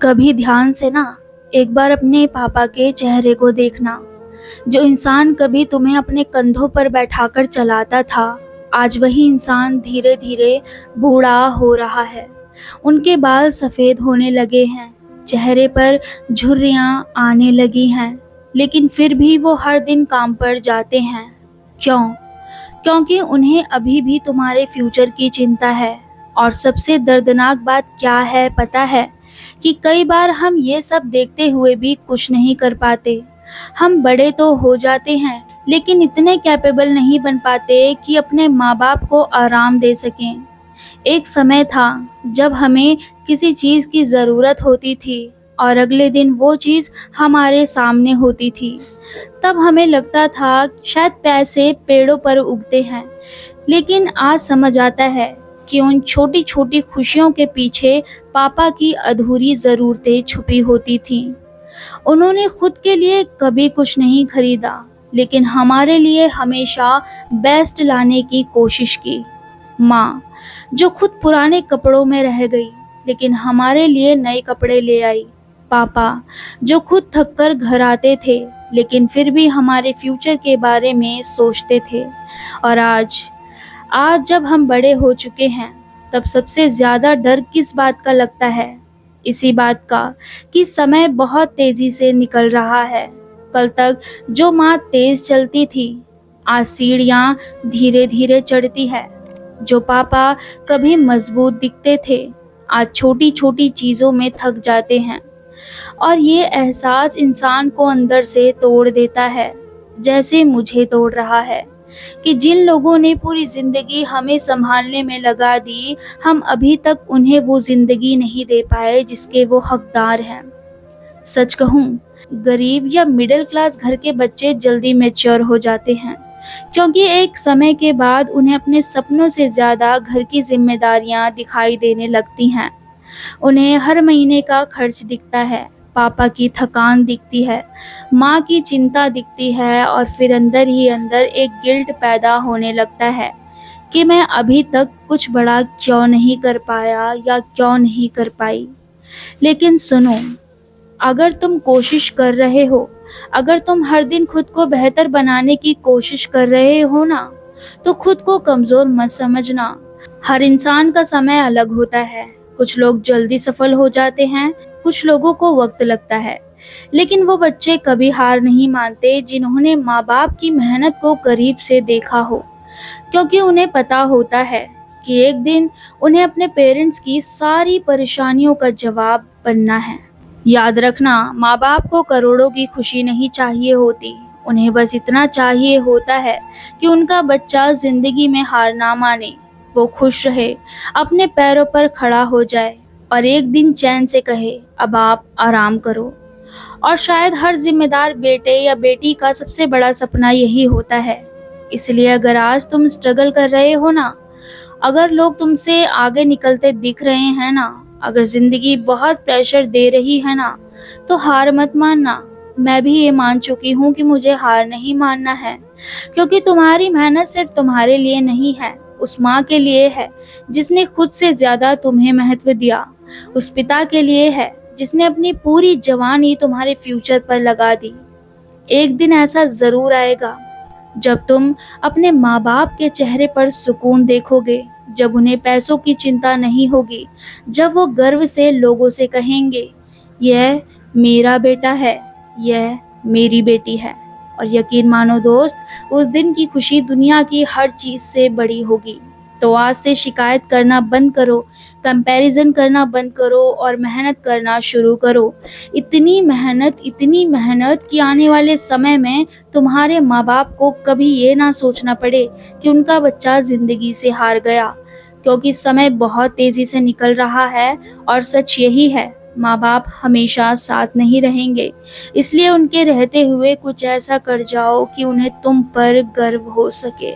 कभी ध्यान से ना एक बार अपने पापा के चेहरे को देखना। जो इंसान कभी तुम्हें अपने कंधों पर बैठाकर चलाता था, आज वही इंसान धीरे धीरे बूढ़ा हो रहा है। उनके बाल सफ़ेद होने लगे हैं, चेहरे पर झुर्रियाँ आने लगी हैं, लेकिन फिर भी वो हर दिन काम पर जाते हैं। क्यों? क्योंकि उन्हें अभी भी तुम्हारे फ्यूचर की चिंता है। और सबसे दर्दनाक बात क्या है पता है? कि कई बार हम ये सब देखते हुए भी कुछ नहीं कर पाते। हम बड़े तो हो जाते हैं, लेकिन इतने कैपेबल नहीं बन पाते कि अपने माँ बाप को आराम दे सकें। एक समय था जब हमें किसी चीज़ की ज़रूरत होती थी और अगले दिन वो चीज़ हमारे सामने होती थी। तब हमें लगता था शायद पैसे पेड़ों पर उगते हैं, लेकिन आज समझ आता है कि उन छोटी छोटी खुशियों के पीछे पापा की अधूरी ज़रूरतें छुपी होती थीं। उन्होंने खुद के लिए कभी कुछ नहीं खरीदा, लेकिन हमारे लिए हमेशा बेस्ट लाने की कोशिश की। माँ, जो खुद पुराने कपड़ों में रह गई, लेकिन हमारे लिए नए कपड़े ले आई। पापा, जो खुद थक कर घर आते थे, लेकिन फिर भी हमारे फ्यूचर के बारे में सोचते थे। और आज आज जब हम बड़े हो चुके हैं, तब सबसे ज़्यादा डर किस बात का लगता है? इसी बात का कि समय बहुत तेज़ी से निकल रहा है। कल तक जो माँ तेज़ चलती थी, आज सीढ़ियाँ धीरे धीरे चढ़ती है। जो पापा कभी मजबूत दिखते थे, आज छोटी छोटी चीज़ों में थक जाते हैं। और ये एहसास इंसान को अंदर से तोड़ देता है, जैसे मुझे तोड़ रहा है, कि जिन लोगों ने पूरी ज़िंदगी हमें संभालने में लगा दी, हम अभी तक उन्हें वो ज़िंदगी नहीं दे पाए जिसके वो हकदार हैं। सच कहूँ, गरीब या मिडिल क्लास घर के बच्चे जल्दी मैच्योर हो जाते हैं, क्योंकि एक समय के बाद उन्हें अपने सपनों से ज़्यादा घर की जिम्मेदारियाँ दिखाई देने लगती हैं। उन्हें हर महीने का खर्च दिखता है, पापा की थकान दिखती है, माँ की चिंता दिखती है, और फिर अंदर ही अंदर एक गिल्ट पैदा होने लगता है कि मैं अभी तक कुछ बड़ा क्यों नहीं कर पाया या क्यों नहीं कर पाई। लेकिन सुनो, अगर तुम कोशिश कर रहे हो, अगर तुम हर दिन खुद को बेहतर बनाने की कोशिश कर रहे हो ना, तो खुद को कमज़ोर मत समझना। हर इंसान का समय अलग होता है। कुछ लोग जल्दी सफल हो जाते हैं, कुछ लोगों को वक्त लगता है। लेकिन वो बच्चे कभी हार नहीं मानते जिन्होंने माँ बाप की मेहनत को करीब से देखा हो, क्योंकि उन्हें पता होता है कि एक दिन उन्हें अपने पेरेंट्स की सारी परेशानियों का जवाब बनना है। याद रखना, माँ बाप को करोड़ों की खुशी नहीं चाहिए होती, उन्हें बस इतना चाहिए होता है कि उनका बच्चा जिंदगी में हार ना माने, वो खुश रहे, अपने पैरों पर खड़ा हो जाए और एक दिन चैन से कहे, अब आप आराम करो। और शायद हर जिम्मेदार बेटे या बेटी का सबसे बड़ा सपना यही होता है। इसलिए अगर आज तुम स्ट्रगल कर रहे हो ना, अगर लोग तुमसे आगे निकलते दिख रहे हैं ना, अगर जिंदगी बहुत प्रेशर दे रही है ना, तो हार मत मानना। मैं भी ये मान चुकी हूँ कि मुझे हार नहीं मानना है, क्योंकि तुम्हारी मेहनत सिर्फ तुम्हारे लिए नहीं है, उस माँ के लिए है जिसने खुद से ज्यादा तुम्हें महत्व दिया, उस पिता के लिए है जिसने अपनी पूरी जवानी तुम्हारे फ्यूचर पर लगा दी। एक दिन ऐसा जरूर आएगा जब तुम अपने माँ बाप के चेहरे पर सुकून देखोगे, जब उन्हें पैसों की चिंता नहीं होगी, जब वो गर्व से लोगों से कहेंगे, यह मेरा बेटा है, यह मेरी बेटी है। और यकीन मानो दोस्त, उस दिन की खुशी दुनिया की हर चीज़ से बड़ी होगी। तो आज से शिकायत करना बंद करो, कंपैरिजन करना बंद करो और मेहनत करना शुरू करो। इतनी मेहनत कि आने वाले समय में तुम्हारे माँ बाप को कभी ये ना सोचना पड़े कि उनका बच्चा ज़िंदगी से हार गया, क्योंकि समय बहुत तेज़ी से निकल रहा है और सच यही है, माँ बाप हमेशा साथ नहीं रहेंगे। इसलिए उनके रहते हुए कुछ ऐसा कर जाओ कि उन्हें तुम पर गर्व हो सके।